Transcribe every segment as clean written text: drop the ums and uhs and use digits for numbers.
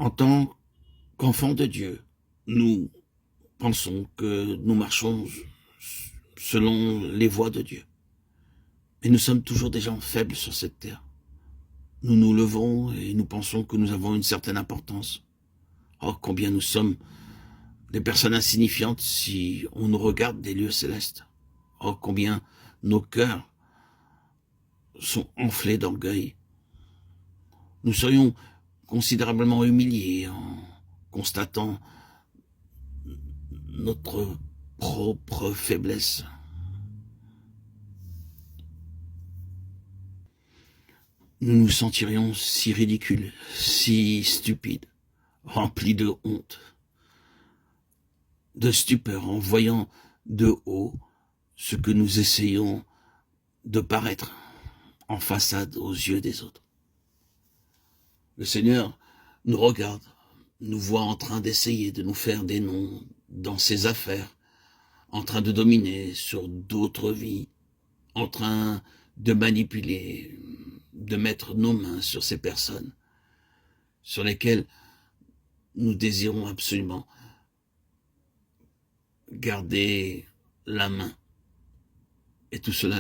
En tant qu'enfants de Dieu, nous pensons que nous marchons selon les voies de Dieu. Mais nous sommes toujours des gens faibles sur cette terre. Nous nous levons et nous pensons que nous avons une certaine importance. Oh, combien nous sommes des personnes insignifiantes si on nous regarde des lieux célestes. Oh, combien nos cœurs sont enflés d'orgueil. Nous serions considérablement humiliés en constatant notre propre faiblesse. Nous nous sentirions si ridicules, si stupides, remplis de honte, de stupeur en voyant de haut ce que nous essayons de paraître en façade aux yeux des autres. Le Seigneur nous regarde, nous voit en train d'essayer de nous faire des noms dans ses affaires, en train de dominer sur d'autres vies, en train de manipuler, de mettre nos mains sur ces personnes sur lesquelles nous désirons absolument garder la main. Et tout cela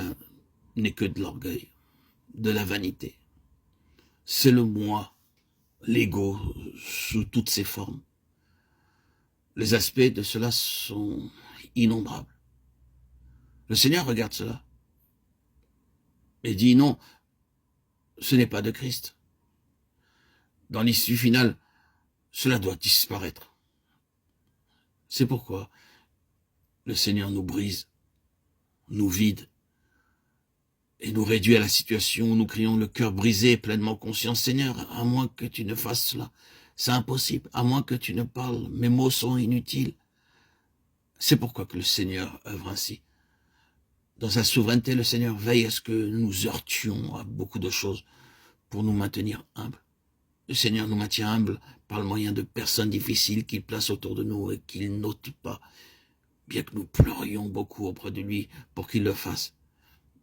n'est que de l'orgueil, de la vanité. C'est le moi, l'ego sous toutes ses formes. Les aspects de cela sont innombrables. Le Seigneur regarde cela et dit non, ce n'est pas de Christ. Dans l'issue finale, cela doit disparaître. C'est pourquoi le Seigneur nous brise, nous vide et nous réduit à la situation où nous crions le cœur brisé et pleinement conscient. Seigneur, à moins que tu ne fasses cela, c'est impossible, à moins que tu ne parles, mes mots sont inutiles. C'est pourquoi que le Seigneur œuvre ainsi. Dans sa souveraineté, le Seigneur veille à ce que nous nous heurtions à beaucoup de choses pour nous maintenir humbles. Le Seigneur nous maintient humbles par le moyen de personnes difficiles qu'il place autour de nous et qu'il n'ôte pas, bien que nous pleurions beaucoup auprès de lui pour qu'il le fasse.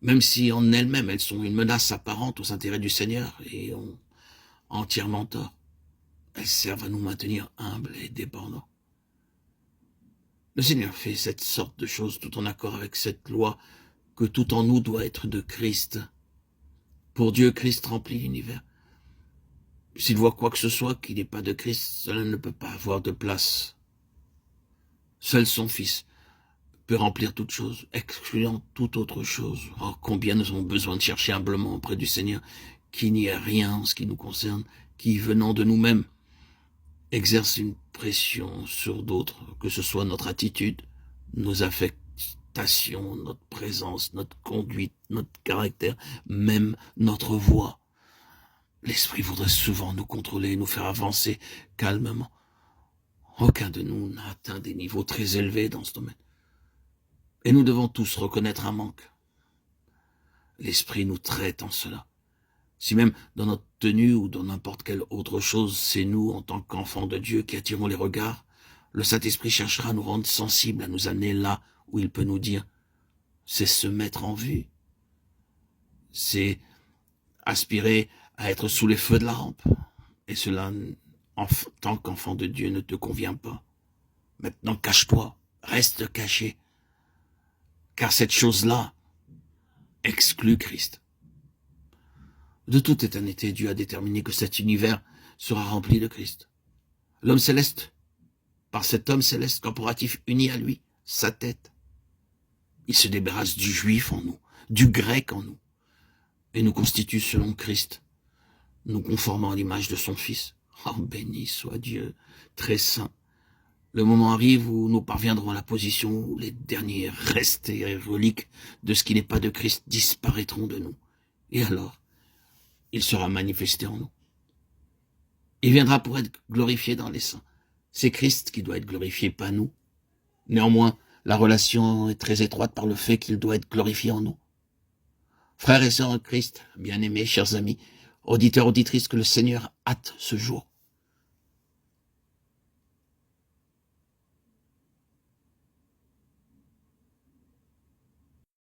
Même si en elles-mêmes, elles sont une menace apparente aux intérêts du Seigneur et ont entièrement tort. Elles servent à nous maintenir humbles et dépendants. Le Seigneur fait cette sorte de choses tout en accord avec cette loi que tout en nous doit être de Christ. Pour Dieu, Christ remplit l'univers. S'il voit quoi que ce soit qui n'est pas de Christ, cela ne peut pas avoir de place. Seul son Fils peut remplir toute chose, excluant toute autre chose. Oh, combien nous avons besoin de chercher humblement auprès du Seigneur qu'il n'y ait rien en ce qui nous concerne, qui, venant de nous-mêmes, exerce une pression sur d'autres, que ce soit notre attitude, nos affectations, notre présence, notre conduite, notre caractère, même notre voix. L'Esprit voudrait souvent nous contrôler et nous faire avancer calmement. Aucun de nous n'a atteint des niveaux très élevés dans ce domaine. Et nous devons tous reconnaître un manque. L'Esprit nous traite en cela. Si même dans notre tenue ou dans n'importe quelle autre chose, c'est nous, en tant qu'enfants de Dieu, qui attirons les regards, le Saint-Esprit cherchera à nous rendre sensibles, à nous amener là où il peut nous dire « c'est se mettre en vue ». C'est aspirer à être sous les feux de la rampe. Et cela, en tant qu'enfant de Dieu, ne te convient pas. Maintenant, cache-toi, reste caché. Car cette chose-là exclut Christ. De toute éternité, Dieu a déterminé que cet univers sera rempli de Christ. L'homme céleste, par cet homme céleste corporatif uni à lui, sa tête, il se débarrasse du juif en nous, du grec en nous, et nous constitue selon Christ, nous conformant à l'image de son Fils. Oh, béni soit Dieu, très saint. Le moment arrive où nous parviendrons à la position où les derniers restes et reliques de ce qui n'est pas de Christ disparaîtront de nous. Et alors, il sera manifesté en nous. Il viendra pour être glorifié dans les saints. C'est Christ qui doit être glorifié, pas nous. Néanmoins, la relation est très étroite par le fait qu'il doit être glorifié en nous. Frères et sœurs en Christ, bien-aimés, chers amis, auditeurs, auditrices, que le Seigneur hâte ce jour